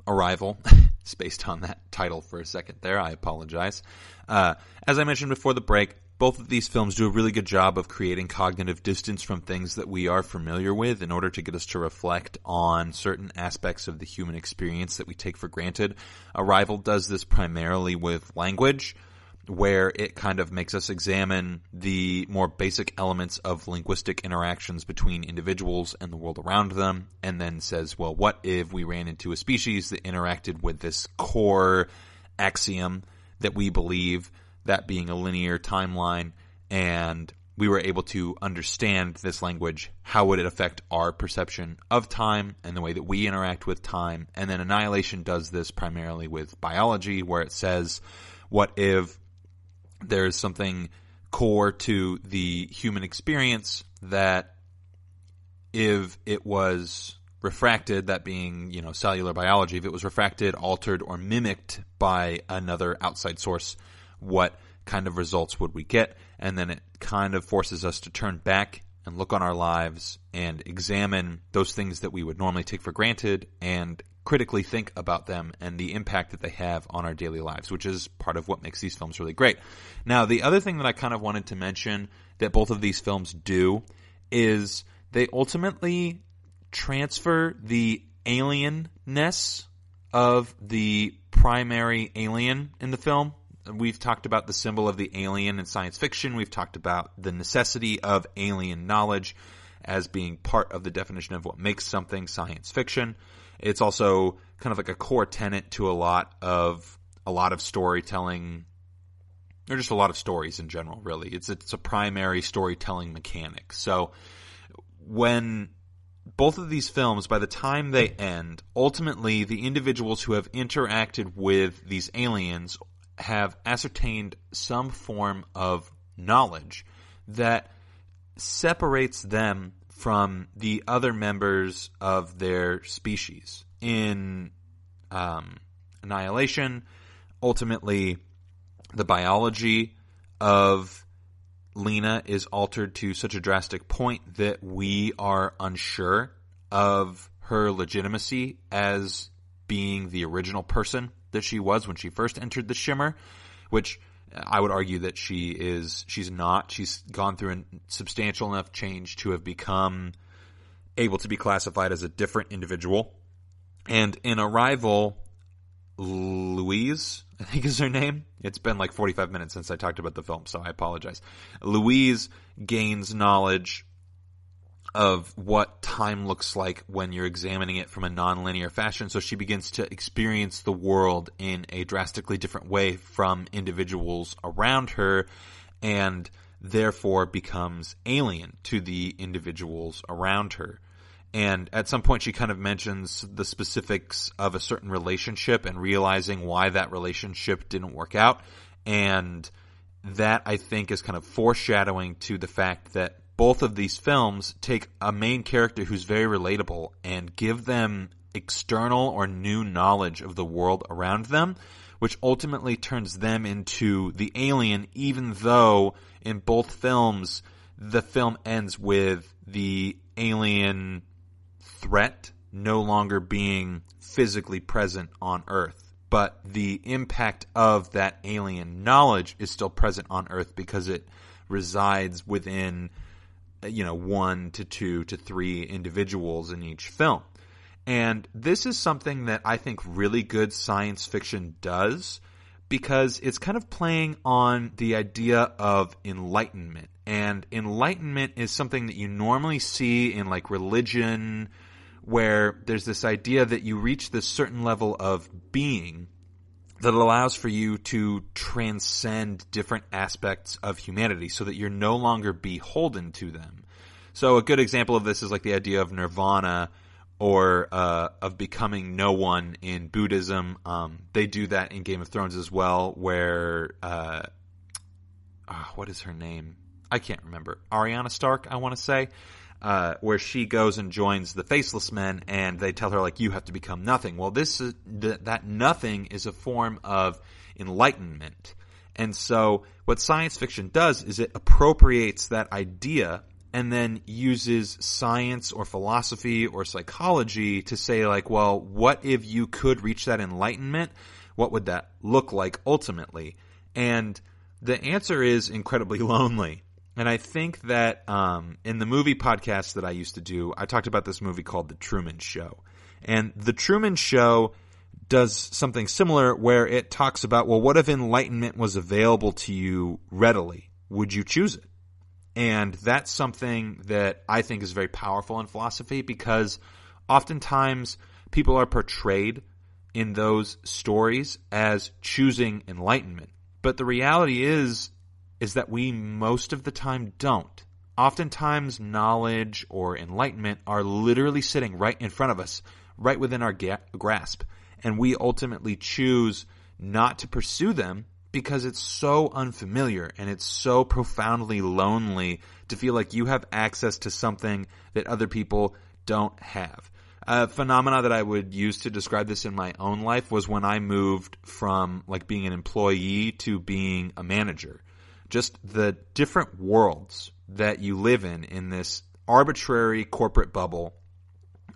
Arrival. Spaced on that title for a second there. I apologize. As I mentioned before the break, both of these films do a really good job of creating cognitive distance from things that we are familiar with in order to get us to reflect on certain aspects of the human experience that we take for granted. Arrival does this primarily with language, where it kind of makes us examine the more basic elements of linguistic interactions between individuals and the world around them, and then says, well, what if we ran into a species that interacted with this core axiom that we believe, that being a linear timeline, and we were able to understand this language, how would it affect our perception of time and the way that we interact with time? And then Annihilation does this primarily with biology, where it says, what if there's something core to the human experience that if it was refracted, that being, cellular biology, if it was refracted, altered, or mimicked by another outside source, what kind of results would we get? And then it kind of forces us to turn back and look on our lives and examine those things that we would normally take for granted and critically think about them and the impact that they have on our daily lives, which is part of what makes these films really great. Now, the other thing that I kind of wanted to mention that both of these films do is they ultimately transfer the alienness of the primary alien in the film. We've talked about the symbol of the alien in science fiction. We've talked about the necessity of alien knowledge as being part of the definition of what makes something science fiction. It's also kind of like a core tenet to a lot of storytelling, or just a lot of stories in general, really. It's a primary storytelling mechanic. So when both of these films, by the time they end, ultimately the individuals who have interacted with these aliens have ascertained some form of knowledge that separates them from the other members of their species. In Annihilation, ultimately the biology of Lena is altered to such a drastic point that we are unsure of her legitimacy as being the original person that she was when she first entered the Shimmer, which I would argue that she's not. She's gone through a substantial enough change to have become able to be classified as a different individual. And in Arrival, Louise, I think is her name. It's been like 45 minutes since I talked about the film, so I apologize. Louise gains knowledge of what time looks like when you're examining it from a nonlinear fashion. So she begins to experience the world in a drastically different way from individuals around her, and therefore becomes alien to the individuals around her. And at some point she kind of mentions the specifics of a certain relationship and realizing why that relationship didn't work out. And that, I think, is kind of foreshadowing to the fact that both of these films take a main character who's very relatable and give them external or new knowledge of the world around them, which ultimately turns them into the alien, even though in both films the film ends with the alien threat no longer being physically present on Earth. But the impact of that alien knowledge is still present on Earth because it resides within 1 to 2 to 3 individuals in each film. And this is something that I think really good science fiction does, because it's kind of playing on the idea of enlightenment. And enlightenment is something that you normally see in like religion, where there's this idea that you reach this certain level of being that allows for you to transcend different aspects of humanity so that you're no longer beholden to them. So a good example of this is like the idea of nirvana, or of becoming no one in Buddhism. They do that in Game of Thrones as well, where what is her name? I can't remember. Ariana Stark, I want to say. Where she goes and joins the Faceless Men, and they tell her, like, you have to become nothing. Well, that nothing is a form of enlightenment. And so what science fiction does is it appropriates that idea and then uses science or philosophy or psychology to say, like, well, what if you could reach that enlightenment? What would that look like ultimately? And the answer is incredibly lonely. And I think that in the movie podcast that I used to do, I talked about this movie called The Truman Show. And The Truman Show does something similar where it talks about, well, what if enlightenment was available to you readily? Would you choose it? And that's something that I think is very powerful in philosophy, because oftentimes people are portrayed in those stories as choosing enlightenment. But the reality is that we most of the time don't. Oftentimes knowledge or enlightenment are literally sitting right in front of us, right within our grasp. And we ultimately choose not to pursue them because it's so unfamiliar and it's so profoundly lonely to feel like you have access to something that other people don't have. A phenomena that I would use to describe this in my own life was when I moved from like being an employee to being a manager. Just the different worlds that you live in this arbitrary corporate bubble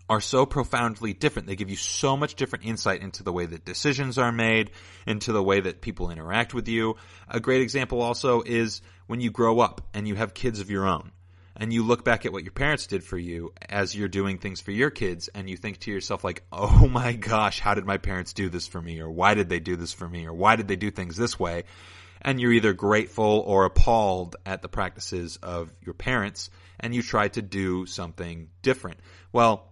are so profoundly different. They give you so much different insight into the way that decisions are made, into the way that people interact with you. A great example also is when you grow up and you have kids of your own, and you look back at what your parents did for you as you're doing things for your kids, and you think to yourself like, oh my gosh, how did my parents do this for me? Or why did they do this for me? Or why did they do things this way? And you're either grateful or appalled at the practices of your parents, and you try to do something different. Well,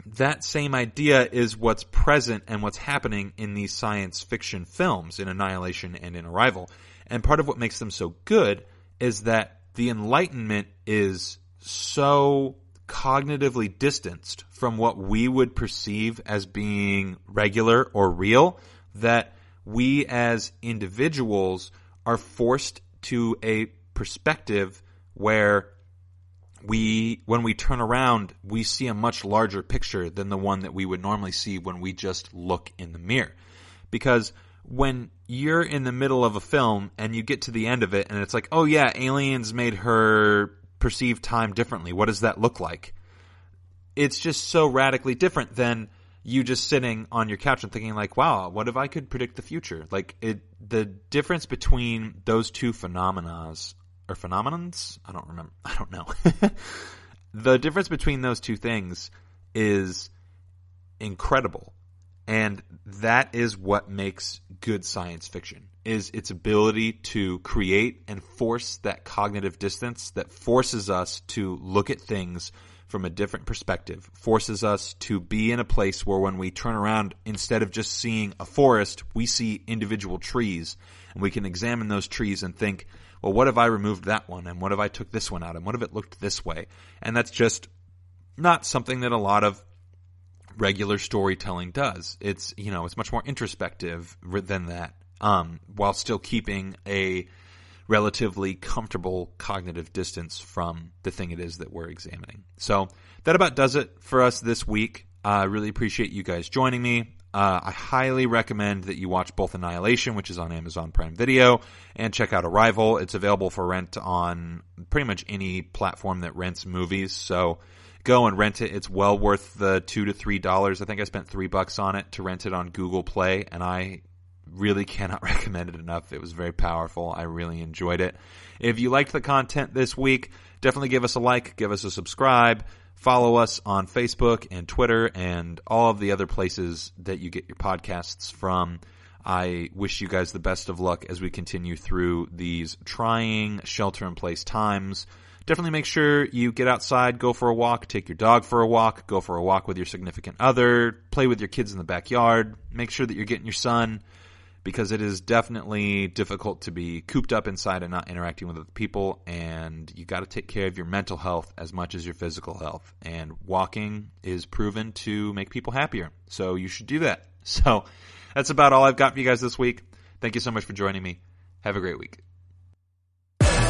that same idea is what's present and what's happening in these science fiction films, in Annihilation and in Arrival. And part of what makes them so good is that the Enlightenment is so cognitively distanced from what we would perceive as being regular or real that we as individuals are forced to a perspective where when we turn around, we see a much larger picture than the one that we would normally see when we just look in the mirror. Because when you're in the middle of a film and you get to the end of it and it's like, oh yeah, aliens made her perceive time differently. What does that look like? It's just so radically different than you just sitting on your couch and thinking like, wow, what if I could predict the future? Like the difference between those two phenomenons? I don't remember. I don't know. The difference between those two things is incredible. And that is what makes good science fiction, is its ability to create and force that cognitive distance that forces us to look at things from a different perspective, forces us to be in a place where when we turn around, instead of just seeing a forest, we see individual trees, and we can examine those trees and think, well, what if I removed that one, and what if I took this one out, and what if it looked this way? And that's just not something that a lot of regular storytelling does. It's, it's much more introspective than that, while still keeping a relatively comfortable cognitive distance from the thing it is that we're examining. So that about does it for us this week. I really appreciate you guys joining me. I highly recommend that you watch both Annihilation, which is on Amazon Prime Video, and check out Arrival. It's available for rent on pretty much any platform that rents movies. So go and rent it. It's well worth the $2 to $3. I think I spent $3 on it to rent it on Google Play, and I really cannot recommend it enough. It was very powerful. I really enjoyed it. If you liked the content this week, definitely give us a like, give us a subscribe, follow us on Facebook and Twitter and all of the other places that you get your podcasts from. I wish you guys the best of luck as we continue through these trying shelter-in-place times. Definitely make sure you get outside, go for a walk, take your dog for a walk, go for a walk with your significant other, play with your kids in the backyard, make sure that you're getting your sun, because it is definitely difficult to be cooped up inside and not interacting with other people, and you got to take care of your mental health as much as your physical health. And walking is proven to make people happier, so you should do that. So that's about all I've got for you guys this week. Thank you so much for joining me. Have a great week.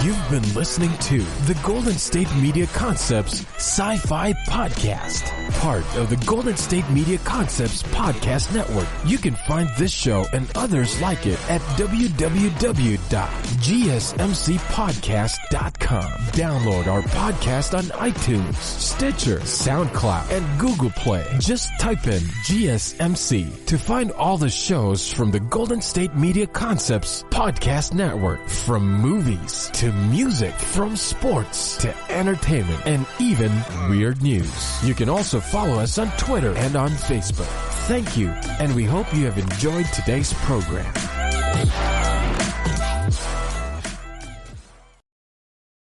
You've been listening to the Golden State Media Concepts Sci-Fi Podcast, part of the Golden State Media Concepts Podcast Network. You can find this show and others like it at www.gsmcpodcast.com. Download our podcast on iTunes, Stitcher, SoundCloud, and Google Play. Just type in GSMC to find all the shows from the Golden State Media Concepts Podcast Network, from movies to music, from sports to entertainment, and even weird news. You can also follow us on Twitter and on Facebook. Thank you, and we hope you have enjoyed today's program.